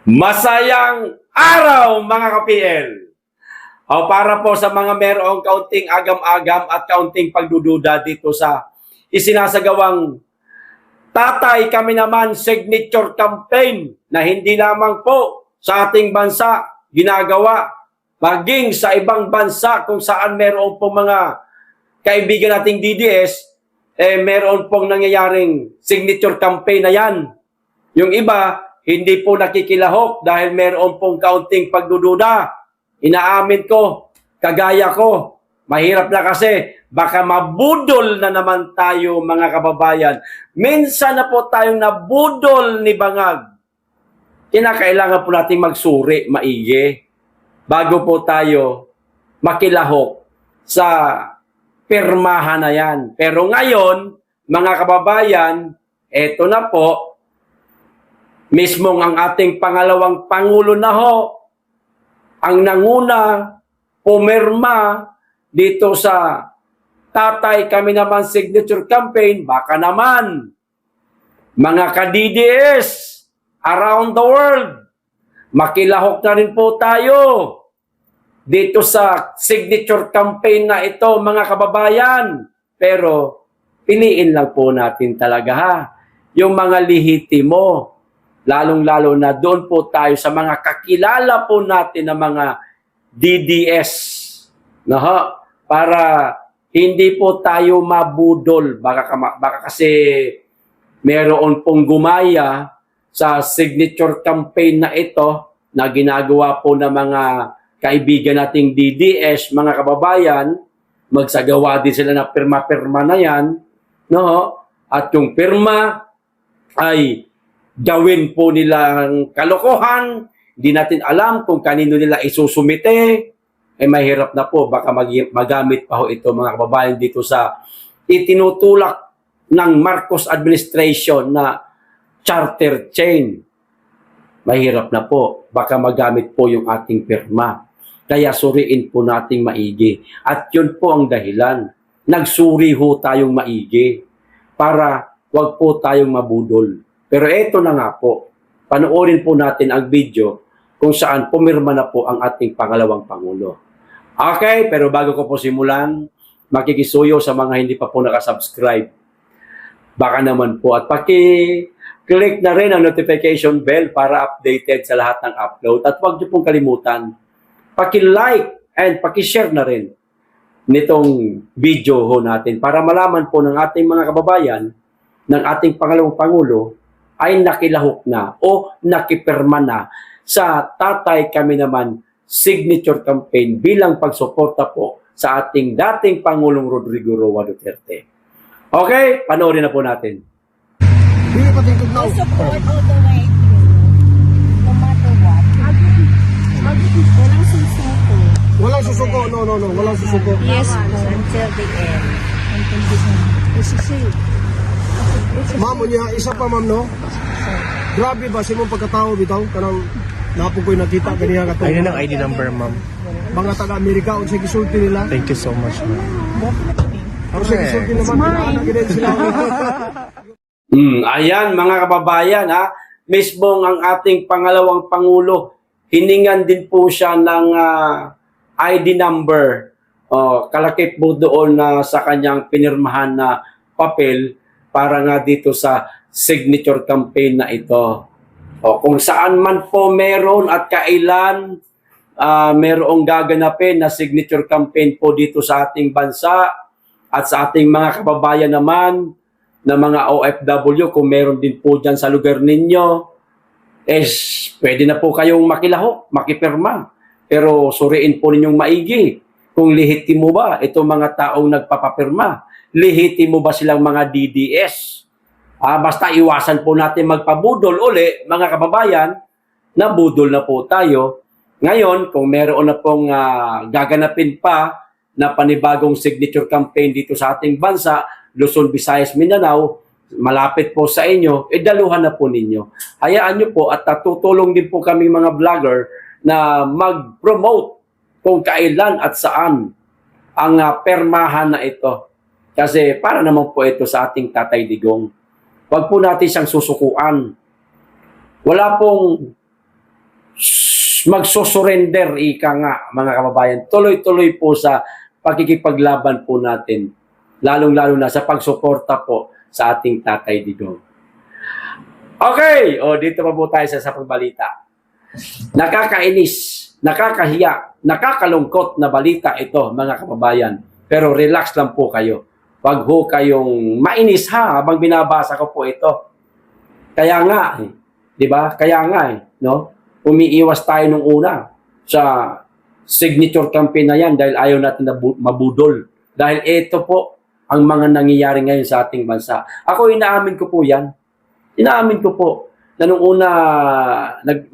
Masayang araw mga ka-PL! O para po sa mga merong kaunting agam-agam at kaunting pagdududa dito sa isinasagawang Tatay Kami Naman signature campaign na hindi lamang po sa ating bansa ginagawa, maging sa ibang bansa kung saan meron pong mga kaibigan nating DDS, meron pong nangyayaring signature campaign na yan. Yung iba, hindi po nakikilahok dahil meron pong kaunting pagdududa. Inaamin ko, kagaya ko, mahirap na kasi, baka mabudol na naman tayo mga kababayan. Minsan na po tayong nabudol ni Bangag. Kinakailangan po natin magsuri, maigi, bago po tayo makilahok sa pirmahan na yan. Pero ngayon, mga kababayan, eto na po, mismong ang ating pangalawang Pangulo na ho, ang nanguna, pumirma dito sa Tatay Kami Naman signature campaign, baka naman, mga ka-DDS around the world, makilahok na rin po tayo dito sa signature campaign na ito, mga kababayan. Pero, piliin lang po natin talaga ha, yung mga lihitimo, lalong-lalo na doon po tayo sa mga kakilala po natin na mga DDS. Para hindi po tayo mabudol. Baka kasi meron pong gumaya sa signature campaign na ito na ginagawa po ng mga kaibigan nating DDS, mga kababayan. Magsagawa din sila na pirma-pirma na yan. At yung pirma ay gawin po nilang kalokohan, hindi natin alam kung kanino nila isusumite, mahirap na po, baka magamit pa ho ito mga kababayan dito sa itinutulak ng Marcos administration na charter chain. Mahirap na po, baka magamit po yung ating pirma. Kaya suriin po nating maigi. At yun po ang dahilan. Nagsuri ho tayong maigi para wag po tayong mabudol. Pero eto na nga po, panoorin po natin ang video kung saan pumirma na po ang ating pangalawang Pangulo. Okay, pero bago ko po simulan, makikisuyo sa mga hindi pa po nakasubscribe. Baka naman po at paki-click na rin ang notification bell para updated sa lahat ng upload. At huwag niyo pong kalimutan, paki-like and paki-share na rin nitong video ho natin para malaman po ng ating mga kababayan ng ating pangalawang Pangulo ay nakilahok na o nakipirma na sa Tatay Kami Naman signature campaign bilang pagsuporta po sa ating dating Pangulong Rodrigo Roa Duterte. Okay, panoorin na po natin. I support all the way through, no matter what. Walang susuko. Walang susuko, no, walang susuko. Yes po. Until the end. Until the end. Ma'am, niya, isa pa ma'am, no? Grabe ba si mong pagkatao bitaw? Kanang napong ko'y nakita kaniya ka Ayun ang ID number, ma'am. mga taga-Amerika o sa gisulti nila. Thank you so much, ma'am. O sa gisulti naman, pinaanak din sila. Ayan mga kababayan ha, mismong ang ating pangalawang Pangulo, hiningan din po siya ng ID number. Kalakip po doon na sa kanyang pinirmahan na papel para nga dito sa signature campaign na ito. Kung saan man po meron at kailan merong gaganapin na signature campaign po dito sa ating bansa at sa ating mga kababayan naman na mga OFW, kung meron din po dyan sa lugar ninyo, pwede na po kayong makilahok, makipirma. Pero suriin po ninyong maigi kung lihitimo ba itong mga taong nagpapapirma. Lihitimo ba silang mga DDS? Basta iwasan po natin magpabudol uli, mga kababayan, na budol na po tayo. Ngayon, kung meron na pong gaganapin pa na panibagong signature campaign dito sa ating bansa, Luzon, Visayas, Mindanao, malapit po sa inyo, daluhan na po ninyo. Hayaan nyo po at tutulong din po kami mga vlogger na mag-promote kung kailan at saan ang permahan na ito. Kasi para naman po ito sa ating Tatay Digong. Huwag po natin siyang susukuan. Wala pong magsusurrender, ika nga, mga kababayan. Tuloy-tuloy po sa pagkikipaglaban po natin. Lalong-lalo na sa pagsuporta po sa ating Tatay Digong. Okay, dito pa po tayo sa pagbalita. Nakakainis, nakakahiya, nakakalungkot na balita ito, mga kababayan. Pero relax lang po kayo. Wag ho kayong mainis ha habang binabasa ko po ito. Kaya nga, di ba? Kaya nga, no? Umiiwas tayo nung una sa signature campaign na yan dahil ayaw natin na mabudol. Dahil ito po ang mga nangyayari ngayon sa ating bansa. Ako, inaamin ko po yan. Inaamin ko po na nung una,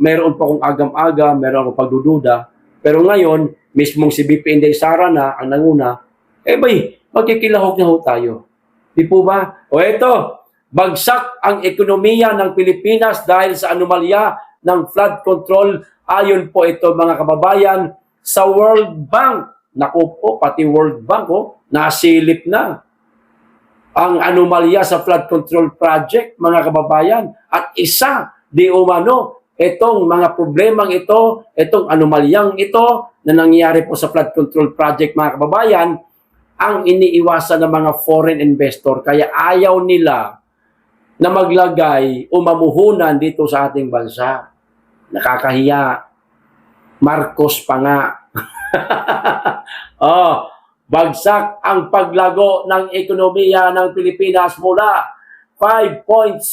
meron pa akong agam-agam, meron akong pagdududa. Pero ngayon, mismong si BP Inday Sara na ang nanguna, magkikilahok na ho tayo. Di po ba? O eto, bagsak ang ekonomiya ng Pilipinas dahil sa anomalya ng flood control. Ayon po ito, mga kababayan, sa World Bank. Naku po, pati World Bank, nasilip na ang anomalya sa flood control project, mga kababayan. At isa, di umano, itong mga problemang ito, itong anomalyang ito na nangyayari po sa flood control project, mga kababayan, ang iniiwasan ng mga foreign investor. Kaya ayaw nila na maglagay o mamuhunan dito sa ating bansa. Nakakahiya. Marcos pa nga. Bagsak ang paglago ng ekonomiya ng Pilipinas mula 5.7%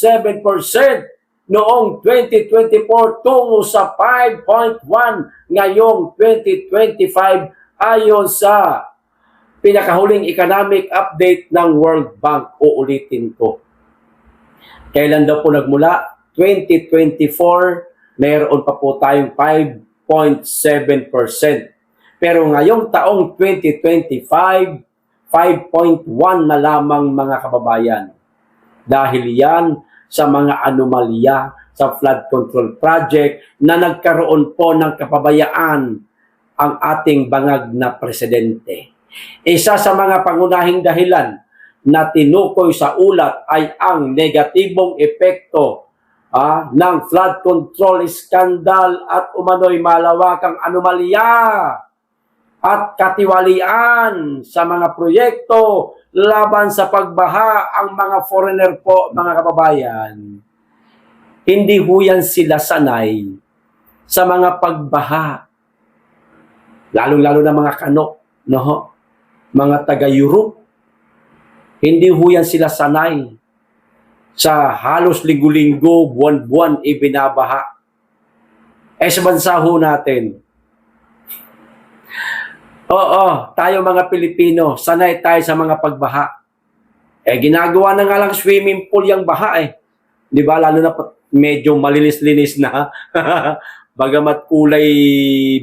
noong 2024 tungo sa 5.1 ngayong 2025 ayon sa pinakahuling economic update ng World Bank. Uulitin ko. Kailan daw po nagmula? 2024, mayroon pa po tayong 5.7%. Pero ngayong taong 2025, 5.1 na lamang, mga kababayan. Dahil yan sa mga anomalya sa flood control project na nagkaroon po ng kapabayaan ang ating bangag na presidente. Isa sa mga pangunahing dahilan na tinukoy sa ulat ay ang negatibong epekto ng flood control scandal at umano'y malawakang anomalya at katiwalian sa mga proyekto laban sa pagbaha. Ang mga foreigner po, mga kababayan, hindi ho yan sila sanay sa mga pagbaha. Lalong-lalo na mga kanok, no? Mga taga-Europe, hindi ho yan sila sanay sa halos linggo-linggo, buwan-buwan ibinabaha. Sa bansa ho natin, tayo mga Pilipino, sanay tayo sa mga pagbaha. Ginagawa na nga lang swimming pool yung baha Di ba? Lalo na medyo malinis-linis na. Bagamat kulay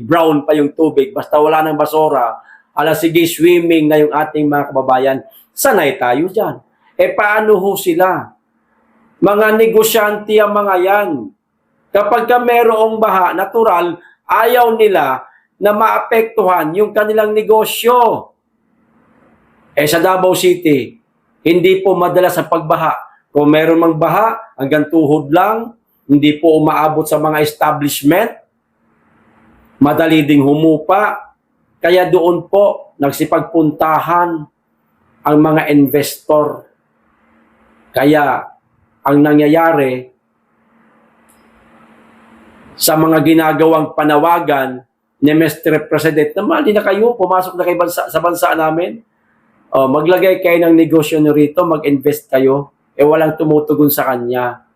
brown pa yung tubig, basta wala ng basura, sige, swimming na yung ating mga kababayan. Sanay tayo dyan. Paano ho sila? Mga negosyante ang mga yan. Kapag ka merong baha, natural, ayaw nila na maapektuhan yung kanilang negosyo. Sa Davao City, hindi po madalas ang pagbaha. Kung meron mang baha, hanggang tuhod lang, hindi po umaabot sa mga establishment, madali ding humupa. Kaya doon po nagsipagpuntahan ang mga investor. Kaya ang nangyayari sa mga ginagawang panawagan ni Mr. President, mali na kayo, pumasok na kayo sa bansa namin. Maglagay kayo ng negosyo nyo rito, mag-invest kayo. Walang tumutugon sa kanya.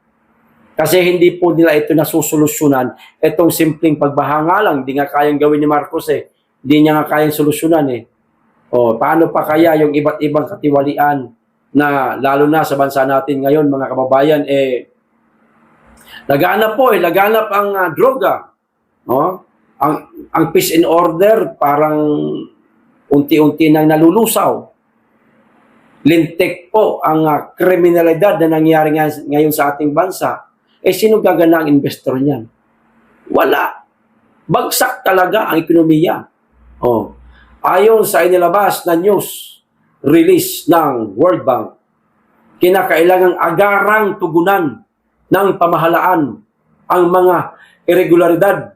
Kasi hindi po nila ito nasusolusyonan. Itong simpleng pagbaha nga lang, hindi nga kayang gawin ni Marcos Hindi niya nga kayang solusyonan paano pa kaya yung iba't ibang katiwalian na lalo na sa bansa natin ngayon, mga kababayan, laganap ang droga. Ang peace and order parang unti-unti nang nalulusaw. Lintik po ang kriminalidad na nangyari ngayon sa ating bansa. Sino gagana ang investor niyan? Wala. Bagsak talaga ang ekonomiya. Ayon sa inilabas na news release ng World Bank, kinakailangang agarang tugunan ng pamahalaan ang mga irregularidad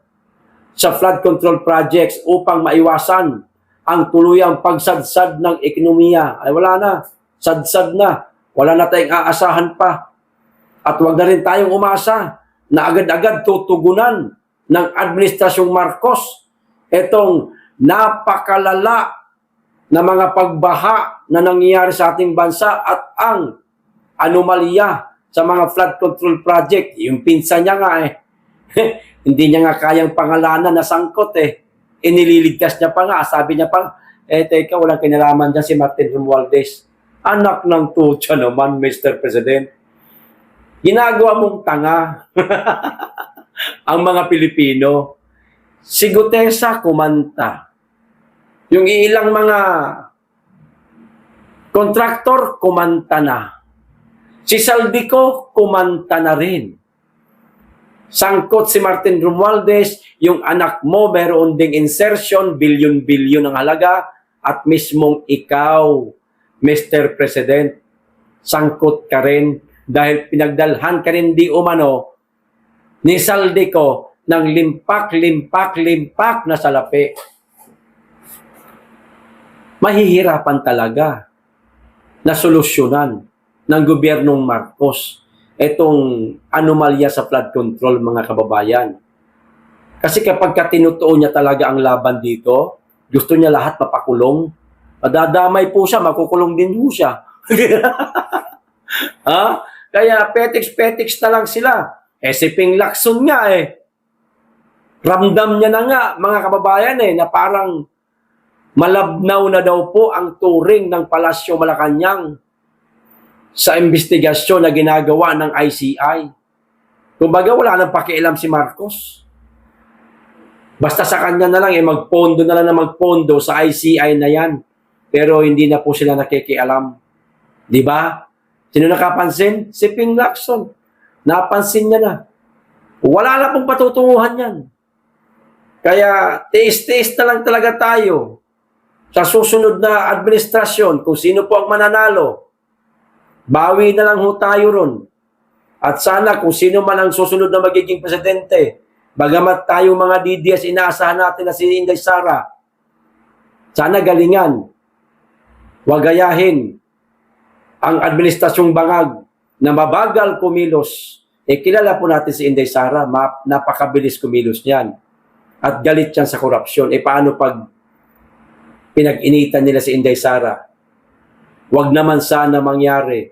sa flood control projects upang maiwasan ang tuluyang pagsadsad ng ekonomiya. Ay wala na, sadsad na, wala na tayong aasahan pa. At huwag na rin tayong umasa na agad-agad tutugunan ng Administrasyong Marcos itong napakalala na mga pagbaha na nangyayari sa ating bansa at ang anomalya sa mga flood control project. Yung pinsan niya nga hindi niya nga kayang pangalanan na sangkot Inililigtas niya pa nga, sabi niya pa, teka, walang kinalaman dyan si Martin Romualdez. Anak ng tutsa naman, Mr. President. Ginagawa mong tanga ang mga Pilipino. Si Gutesa kumanta. Yung ilang mga kontraktor kumanta na. Si Saldico kumanta na rin. Sangkot si Martin Romualdez, yung anak mo meron ding insertion, bilyon-bilyon ang halaga, at mismong ikaw, Mr. President, sangkot ka rin dahil pinagdalhan ka rin di umano ni Saldico ng limpak na salapi. Mahihirapan talaga na solusyonan ng gobyernong Marcos itong anomalya sa flood control, mga kababayan. Kasi kapag tinutuon niya talaga ang laban dito, gusto niya lahat mapakulong. Madadamay po siya, makukulong din po siya. Ha? Kaya petiks-petiks na lang sila. Si Ping Lacson nga ramdam niya na nga, mga kababayan na parang malabnaw na daw po ang turing ng Palasyo Malacanang sa investigasyon na ginagawa ng ICI. Kumbaga, wala nang pakialam si Marcos. Basta sa kanya na lang, magpondo na lang na magpondo sa ICI na yan. Pero hindi na po sila nakikialam. Di ba? Sino nakapansin? Si Ping Lacson. Napansin niya na. Wala na pong patutunguhan yan. Kaya, tiis-tiis na lang talaga tayo sa susunod na administrasyon kung sino po ang mananalo. Bawi na lang ho tayo ron. At sana kung sino man ang susunod na magiging presidente, bagamat tayo mga DDS, inaasahan natin na si Inday Sara, sana galingan, wagayahin ang administrasyong bangag na mabagal kumilos. Kilala po natin si Inday Sara, napakabilis kumilos niyan. At galit yan sa korupsyon. Paano pag pinag-initan nila si Inday Sara? Wag naman sana mangyari.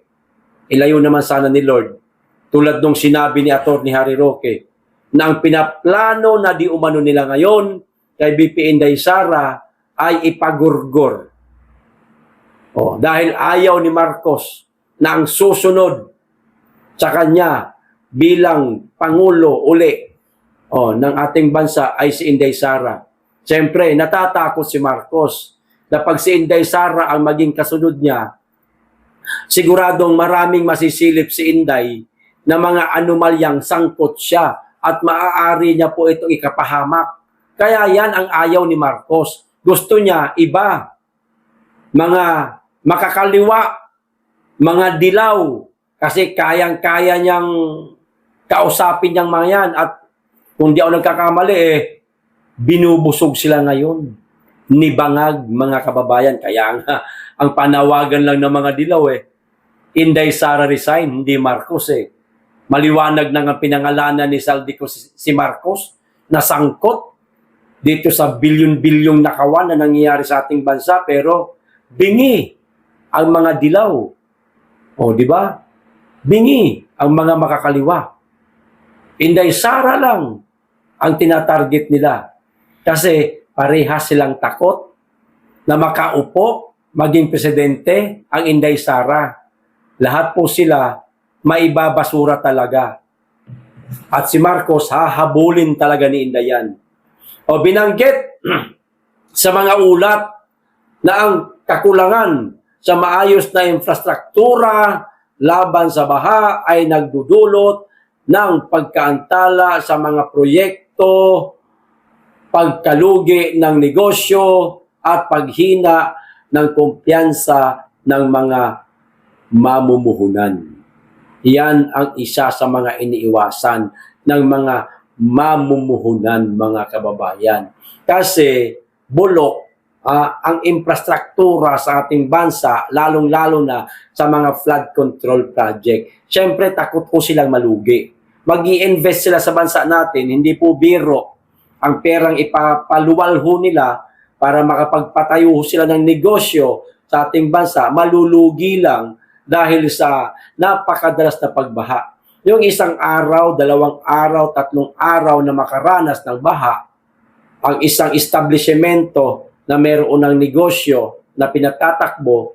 Ilayo naman sana ni Lord. Tulad nung sinabi ni Atty. Harry Roque, na ang pinaplano na di umano nila ngayon kay BP Inday Sara ay ipagurgor. Dahil ayaw ni Marcos na ang susunod sa kanya bilang Pangulo uli ng ating bansa ay si Inday Sara. Siyempre, natatakot si Marcos na pag si Inday Sara ang maging kasunod niya, siguradong maraming masisilip si Inday na mga anomalyang sangkot siya at maaari niya po itong ikapahamak. Kaya yan ang ayaw ni Marcos. Gusto niya iba, mga makakaliwa, mga dilaw, kasi kayang-kaya niyang kausapin niyang mga yan. At kung di ako nagkakamali, binubusog sila ngayon. Nibangag, mga kababayan. Kaya nga, ang panawagan lang ng mga dilaw Inday Sara resign, hindi Marcos Maliwanag na ang pinangalanan ni Saldico si Marcos na sangkot dito sa bilyon-bilyong nakawan na nangyayari sa ating bansa, pero bingi ang mga dilaw. Di ba? Bingi ang mga makakaliwa. Inday Sara lang ang tinatarget nila. Kasi parehas silang takot na makaupo, maging presidente, ang Inday Sara. Lahat po sila maibabasura talaga. At si Marcos, hahabulin talaga ni Inday yan. Binanggit sa mga ulat na ang kakulangan sa maayos na infrastruktura laban sa baha ay nagdudulot ng pagkaantala sa mga proyekto, pagkalugi ng negosyo, at paghina ng kumpiyansa ng mga mamumuhunan. Yan ang isa sa mga iniiwasan ng mga mamumuhunan, mga kababayan. Kasi bulok ang infrastruktura sa ating bansa, lalong-lalo na sa mga flood control project. Siyempre, takot po silang malugi. Mag-i-invest sila sa bansa natin, hindi po biro ang perang ipapaluwal ho nila para makapagpatayo sila ng negosyo sa ating bansa, malulugi lang dahil sa napakadalas na pagbaha. Yung isang araw, 2 araw, 3 araw na makaranas ng baha, ang isang establishmento na mayroon ng negosyo na pinatatakbo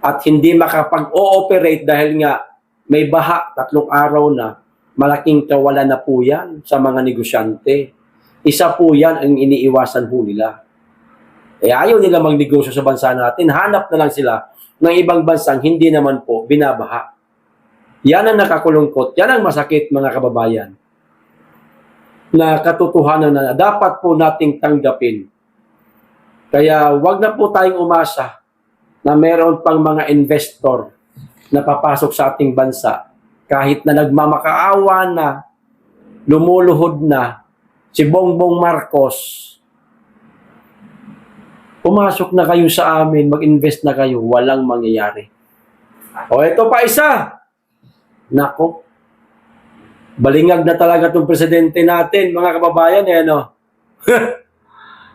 at hindi makapag-ooperate dahil nga may baha 3 araw na, malaking kawalan na po yan sa mga negosyante. Isa po yan ang iniiwasan po nila. Ayaw nila magnegosyo sa bansa natin, hanap na lang sila ng ibang bansang hindi naman po binabaha. Yan ang nakakulungkot, yan ang masakit, mga kababayan, na katotohanan na dapat po nating tanggapin. Kaya wag na po tayong umasa na meron pang mga investor na papasok sa ating bansa kahit na nagmamakaawa na, lumuluhod na si Bongbong Marcos. Pumasok na kayo sa amin, mag-invest na kayo, walang mangyayari. O ito pa isa. Nako. Balingag na talaga itong presidente natin, mga kababayan, no?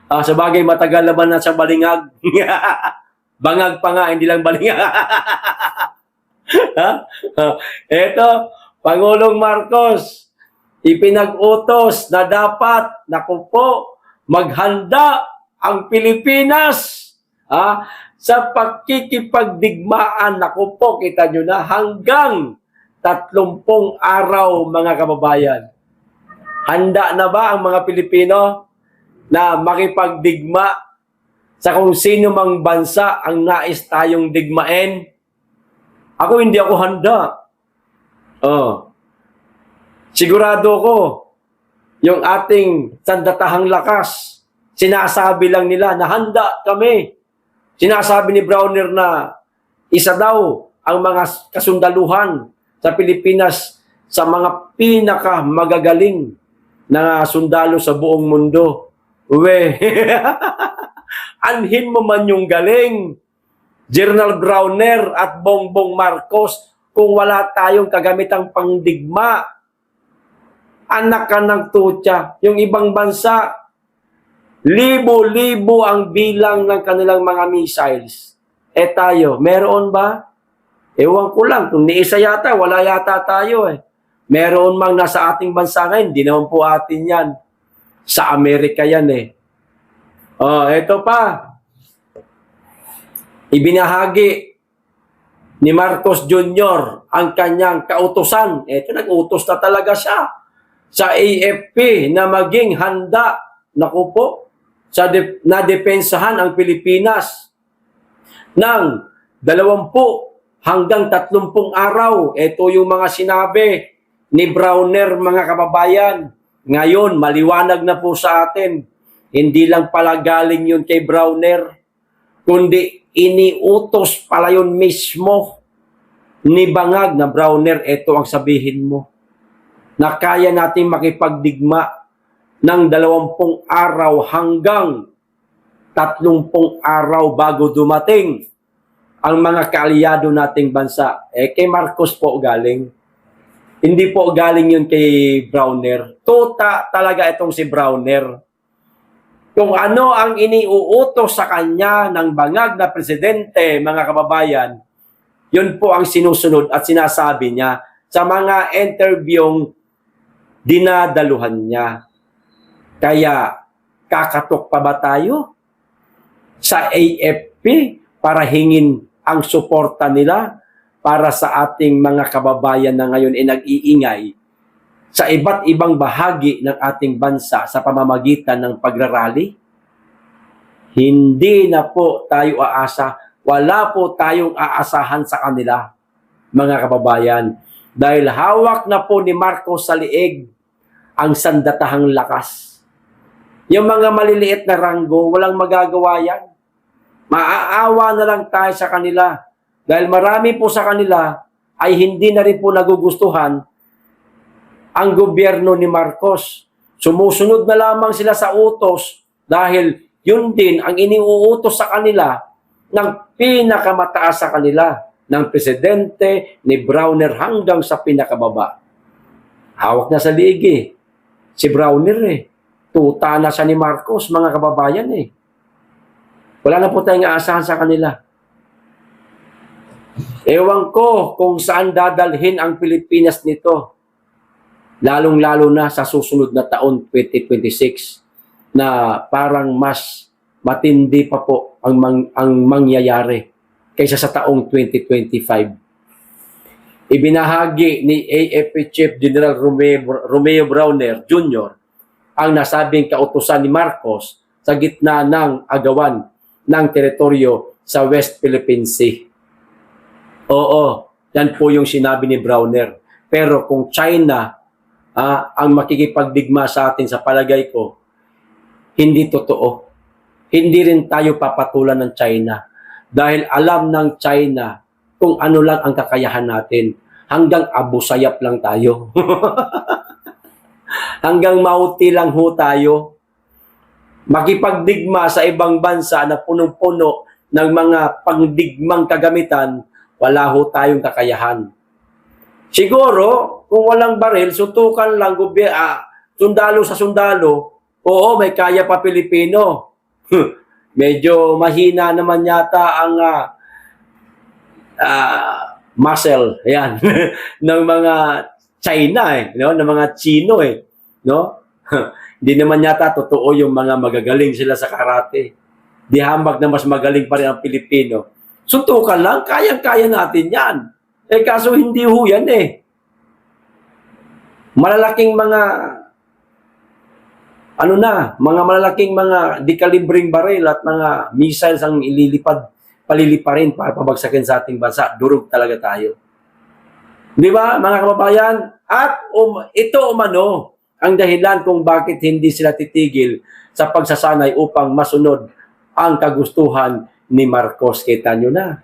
Sa bagay, matagal naman na sa balingag. Bangag pa nga, hindi lang balingag. Eto, Pangulong Marcos, ipinag-utos na dapat, naku po, maghanda ang Pilipinas sa pagkikipagdigmaan. Naku po, kita nyo na, hanggang 30 araw, mga kababayan. Handa na ba ang mga Pilipino na makipagdigma sa kung sino mang bansa ang nais tayong digmain? Ako, hindi ako handa. Sigurado ko, yung ating sandatahang lakas, sinasabi lang nila na handa kami. Sinasabi ni Browner na isa daw ang mga kasundaluhan sa Pilipinas sa mga pinaka magagaling na sundalo sa buong mundo. Anhin mo man yung galing, General Browner at Bongbong Marcos, kung wala tayong kagamitang pangdigma. Anak ka ng tutya. Yung ibang bansa, libo-libo ang bilang ng kanilang mga missiles. Tayo, meron ba? Ewan ko lang, kung ni isa yata, wala yata tayo Meron mang nasa ating bansa ngayon, hindi naman po atin yan. Sa Amerika yan eto pa. Ibinahagi ni Marcos Jr. ang kanyang kautusan. Eto, nag-utos na talaga siya sa AFP na maging handa, naku po, na depensahan ang Pilipinas ng 20 hanggang 30 araw. Ito yung mga sinabi ni Browner, mga kababayan. Ngayon, maliwanag na po sa atin. Hindi lang pala galing yun kay Browner, kundi iniutos pala yun mismo ni Bangag na Browner, ito ang sabihin mo, na kaya natin makipagdigma ng 20 araw hanggang 30 araw bago dumating ang mga kaalyado nating bansa. Kay Marcos po galing. Hindi po galing yun kay Browner. Tuta talaga itong si Browner. Kung ano ang iniuutos sa kanya ng bangag na presidente, mga kababayan, yun po ang sinusunod at sinasabi niya sa mga interviewing dinadaluhan niya. Kaya, kakatok pa ba tayo sa AFP para hingin ang suporta nila para sa ating mga kababayan na ngayon ay nag-iingay sa iba't ibang bahagi ng ating bansa sa pamamagitan ng pagrarally? Hindi na po tayo aasa. Wala po tayong aasahan sa kanila, mga kababayan. Dahil hawak na po ni Marcos sa liig ang sandatahang lakas. Yung mga maliliit na ranggo, walang magagawa yan. Maaawa na lang tayo sa kanila. Dahil marami po sa kanila ay hindi na rin po nagugustuhan ang gobyerno ni Marcos. Sumusunod na lamang sila sa utos dahil yun din ang iniuutos sa kanila ng pinakamataas sa kanila, ng presidente, ni Browner hanggang sa pinakababa. Hawak na sa liig si Browner Tuta na siya ni Marcos, mga kababayan Wala na po tayong aasahan sa kanila. Ewan ko kung saan dadalhin ang Pilipinas nito. Lalong-lalo na sa susunod na taon, 2026, na parang mas matindi pa po ang mangyayari kaysa sa taong 2025. Ibinahagi ni AFP Chief General Romeo Browner Jr. ang nasabing kautusan ni Marcos sa gitna ng agawan ng teritoryo sa West Philippine Sea. Oo, yan po yung sinabi ni Browner. Pero kung China ang makikipagdigma sa atin, sa palagay ko, hindi totoo. Hindi rin tayo papatulan ng China. Dahil alam ng China kung ano lang ang kakayahan natin. Hanggang Abu Sayyaf lang tayo. Hanggang Mauti lang ho tayo. Makipagdigma sa ibang bansa na punong-puno ng mga pangdigmang kagamitan, wala ho tayong kakayahan. Siguro, kung walang baril, suntukan lang sundalo sa sundalo, oo, may kaya pa Pilipino. Medyo mahina naman yata ang muscle, ayan, ng mga China no? Ng mga Chino no? Hindi naman yata totoo yung mga magagaling sila sa karate. Di hambak na mas magaling pa rin ang Pilipino. Suntukan lang, kayang-kaya natin yan. Kaso hindi ho yan Malalaking mga mga malalaking mga dekalibring baril at mga missiles ang paliliparin para pabagsakin sa ating bansa. Durog talaga tayo. Di ba, mga kababayan? At ito umano ang dahilan kung bakit hindi sila titigil sa pagsasanay upang masunod ang kagustuhan ni Marcos. Kita nyo na.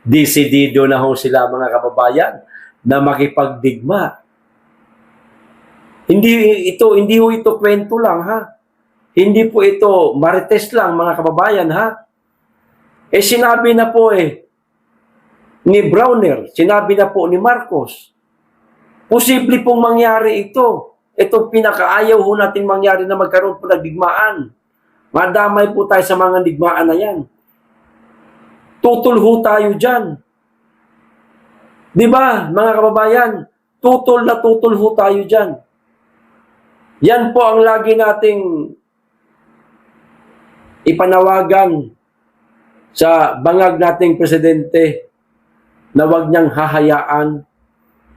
Desidido na ho sila, mga kababayan, na makipagdigma. Hindi ho ito kwento lang, ha? Hindi po ito marites lang, mga kababayan, ha? Sinabi na po ni Browner, sinabi na po ni Marcos, posible pong mangyari ito. Itong pinakaayaw ho natin mangyari na magkaroon po ng digmaan. Madamay po tayo sa mga digmaan na yan. Tutol ho tayo dyan. Di ba, mga kababayan? Tutol na tutol ho tayo dyan. Yan po ang lagi nating ipanawagan sa bangag nating presidente na wag niyang hahayaan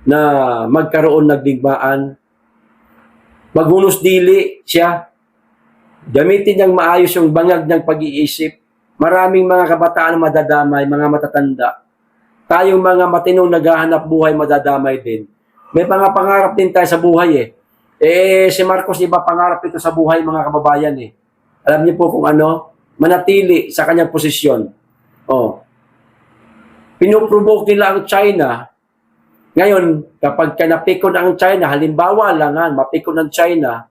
na magkaroon ng digmaan. Maghunos dili siya. Gamitin niyang maayos yung bangag ng pag-iisip. Maraming mga kabataan na madadamay, mga matatanda. Tayong mga matinong naghahanap buhay madadamay din. May mga pangarap din tayo sa buhay si Marcos, iba pangarap ito sa buhay, mga kababayan Alam niyo po kung ano? Manatili sa kanyang posisyon. Pinuprovoke nila ang China. Ngayon, kapag napikon ang China, halimbawa lang mapikon ng China,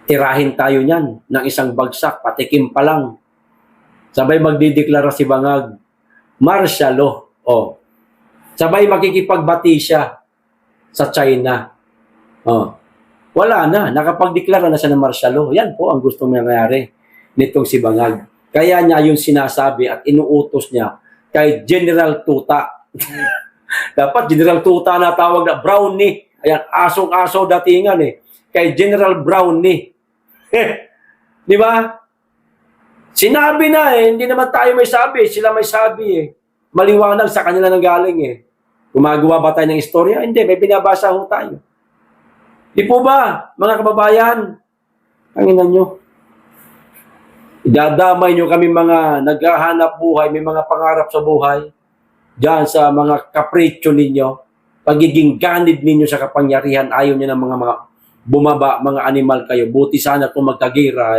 tirahin tayo niyan ng isang bagsak, patikim pa lang. Sabay magdideklara si Bangag, martial law. Sabay makikipagbati siya sa China. Wala na, nakapagdeklara na siya ng martial law. Yan po ang gustong mangyari nitong si Bangag. Kaya niya yung sinasabi at inuutos niya kay General Tuta. Dapat General Tuta na tawag na Brownie. Ayan, asong-aso datingan Kay General Brownie. Di ba? Sinabi na hindi naman tayo may sabi. Sila may sabi Maliwanag sa kanila nang galing Gumagawa ba tayo ng istorya? Hindi, may binabasa ho tayo. Di po ba, mga kababayan? Tanginan nyo. Idadamay nyo kami mga naghahanap buhay, may mga pangarap sa buhay, diyan sa mga kapritsyo ninyo, pagiging ganid ninyo sa kapangyarihan, ayaw nyo ng mga bumaba, mga animal kayo. Buti sana kung magkagira,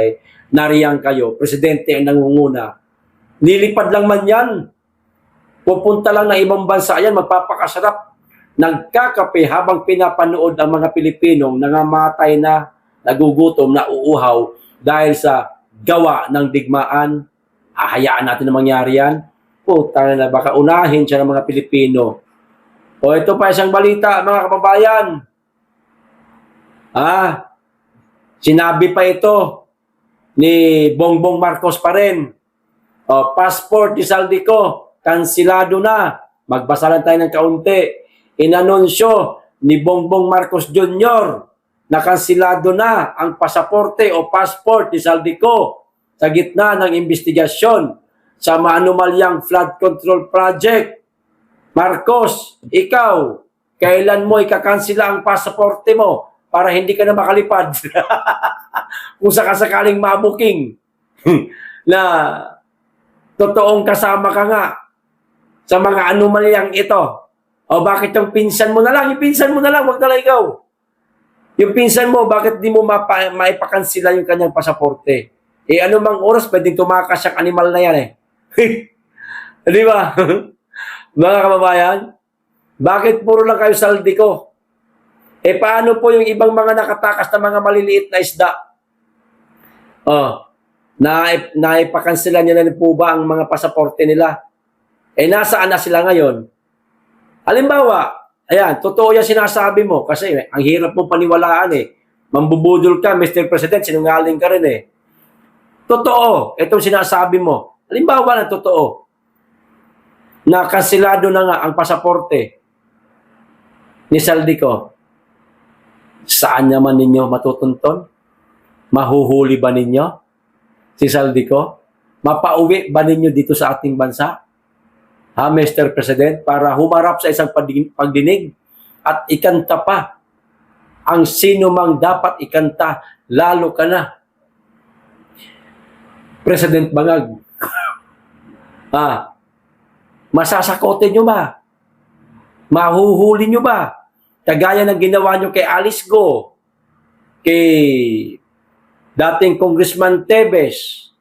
nariyan kayo, presidente ang nangunguna. Nilipad lang man yan. Pupunta lang ng ibang bansa yan, magpapakasarap nagkakape habang pinapanood ang mga Pilipinong nangamatay na, nagugutom, na uuhaw dahil sa gawa ng digmaan. Hahayaan natin na mangyari yan? Puta na, baka unahin siya ng mga Pilipino. O ito pa isang balita, mga kababayan. Sinabi pa ito ni Bongbong Marcos pa rin. O, passport ni Saldico, kansilado na. Magbasa lang tayo ng kaunti. Inanunsyo ni Bongbong Marcos Jr. na kansilado na ang pasaporte o passport ni Saldico sa gitna ng investigasyon sa maanumalyang flood control project. Marcos, ikaw, kailan mo ikakansila ang pasaporte mo para hindi ka na makalipad? Kung sakasakaling mabuking na totoong kasama ka nga sa mga anomalyang ito. O bakit yung pinsan mo na lang? Yung pinsan mo na lang, wag na lang ikaw. Yung pinsan mo, bakit di mo maipakansila yung kanyang pasaporte? Anumang oras, pwedeng tumakas yung animal na yan eh. Di ba? Mga kababayan, bakit puro lang kayo Saldico? Paano po yung ibang mga nakatakas na mga maliliit na isda? Naipakansila niya na po ba ang mga pasaporte nila? Nasaan na sila ngayon? Halimbawa, ayan, totoo yan sinasabi mo kasi ang hirap mong paniwalaan eh. Mambubudol ka, Mr. President, sinungaling ka rin eh. Totoo, itong sinasabi mo. Halimbawa na totoo, na kansilado na nga ang pasaporte ni Saldico. Saan naman ninyo matutunton? Mahuhuli ba ninyo si Saldico? Mapauwi ba ninyo dito sa ating bansa? Mr. President, para humarap sa isang pagdinig at ikanta pa ang sino mang dapat ikanta, lalo ka na. President Bangag, masasakotin nyo ba? Mahuhuli nyo ba? Kagaya ng ginawa nyo kay Alice Go, kay dating Congressman Tevez,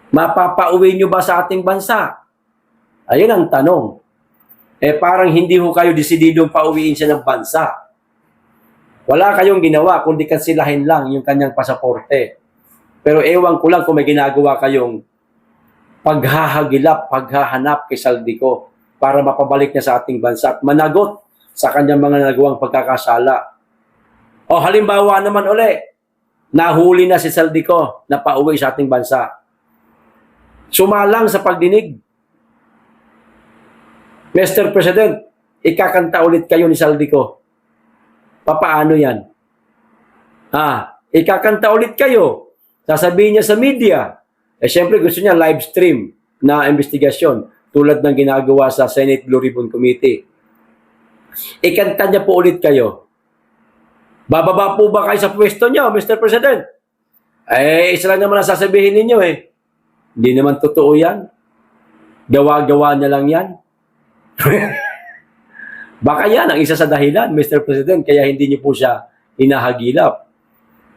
mapapauwi nyo ba sa ating bansa? Ayun ang tanong. Parang hindi ho kayo desididong pauwiin siya ng bansa. Wala kayong ginawa, kundi kansilahin lang yung kanyang pasaporte. Pero ewan ko lang kung may ginagawa kayong paghahagilap, paghahanap kay Saldico para mapabalik niya sa ating bansa at managot sa kanyang mga nagawang pagkakasala. O halimbawa naman uli, nahuli na si Saldico na pauwi sa ating bansa. Sumalang sa pagdinig. Mr. President, ikakanta ulit kayo ni Saldico. Papaano yan? Ikakanta ulit kayo. Sasabihin niya sa media. Siyempre gusto niya live stream na investigasyon tulad ng ginagawa sa Senate Blue Ribbon Committee. Ikanta niya po ulit kayo. Bababa po ba kayo sa pwesto niyo, Mr. President? Isa lang naman ang sasabihin ninyo eh. Hindi naman totoo yan. Gawa-gawa niya lang yan. Baka yan ang isa sa dahilan, Mr. President, kaya hindi niyo po siya hinahagilap.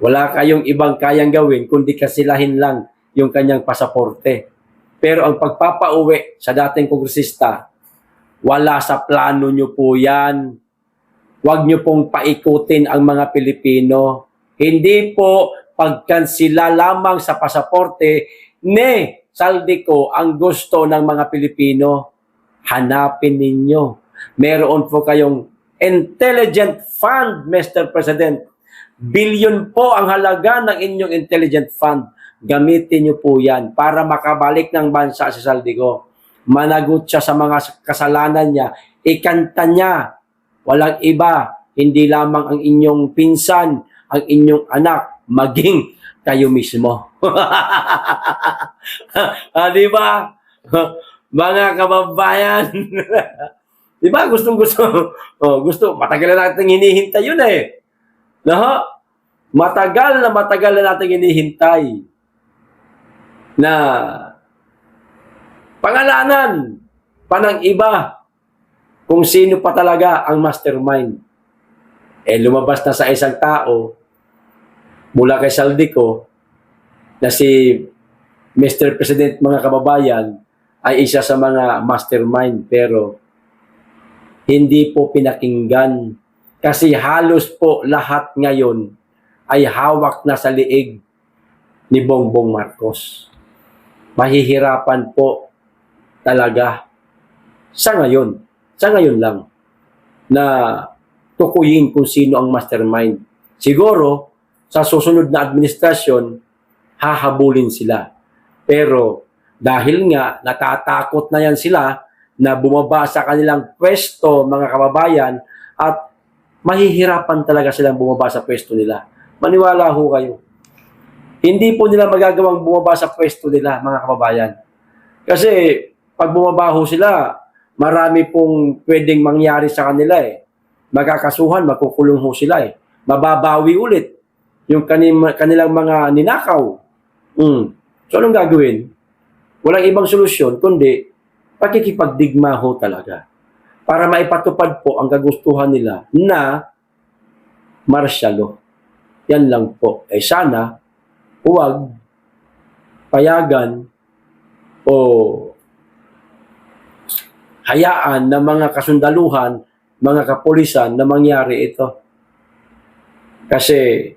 Wala kayong ibang kayang gawin kundi kasilahin lang yung kanyang pasaporte. Pero ang pagpapauwi sa dating kongresista, wala sa plano niyo po yan. Huwag niyo pong paikutin ang mga Pilipino. Hindi po pagkansila lamang sa pasaporte ni Saldico ang gusto ng mga Pilipino. Hanapin ninyo. Meron po kayong intelligent fund, Mr. President. Bilyon po ang halaga ng inyong intelligent fund. Gamitin niyo po yan para makabalik ng bansa si Saldico. Managot siya sa mga kasalanan niya. Ikanta niya. Walang iba. Hindi lamang ang inyong pinsan, ang inyong anak, maging kayo mismo. Di ba? Mga kababayan. Di ba? Gusto. Matagal na natin hinihintay yun eh. Matagal na natin hinihintay na pangalanan pa ng iba kung sino pa talaga ang mastermind. Lumabas na sa isang tao mula kay Saldico na si Mr. President, mga kababayan, ay isa sa mga mastermind. Pero Hindi po pinakinggan. Kasi halos po lahat ngayon ay hawak na sa liig ni Bongbong Marcos. Mahihirapan po talaga sa ngayon lang, na tukuyin kung sino ang mastermind. Siguro, sa susunod na administrasyon, hahabulin sila. Pero dahil nga natatakot na yan sila na bumaba sa kanilang pwesto, mga kababayan, at mahihirapan talaga silang bumaba sa pwesto nila. Maniwala ho kayo. Hindi po nila magagawang bumaba sa pwesto nila, mga kababayan. Kasi pag bumaba ho sila, marami pong pwedeng mangyari sa kanila eh. Magkakasuhan, makukulong ho sila eh. Mababawi ulit yung kanilang mga ninakaw. So anong gagawin? Walang ibang solusyon kundi pakikipagdigma ho talaga. Para maipatupad po ang kagustuhan nila na martial law. Yan lang po. Eh sana, huwag payagan o hayaan ng mga kasundaluhan, mga kapulisan na mangyari ito. Kasi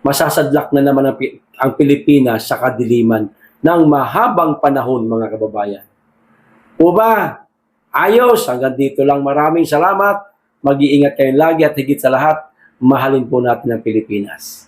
masasadlak na naman ang Pilipinas sa kadiliman ng mahabang panahon, mga kababayan. O ba? Ayos, hanggang dito lang. Maraming salamat. Mag-iingat kayong lagi at higit sa lahat, mahalin po natin ang Pilipinas.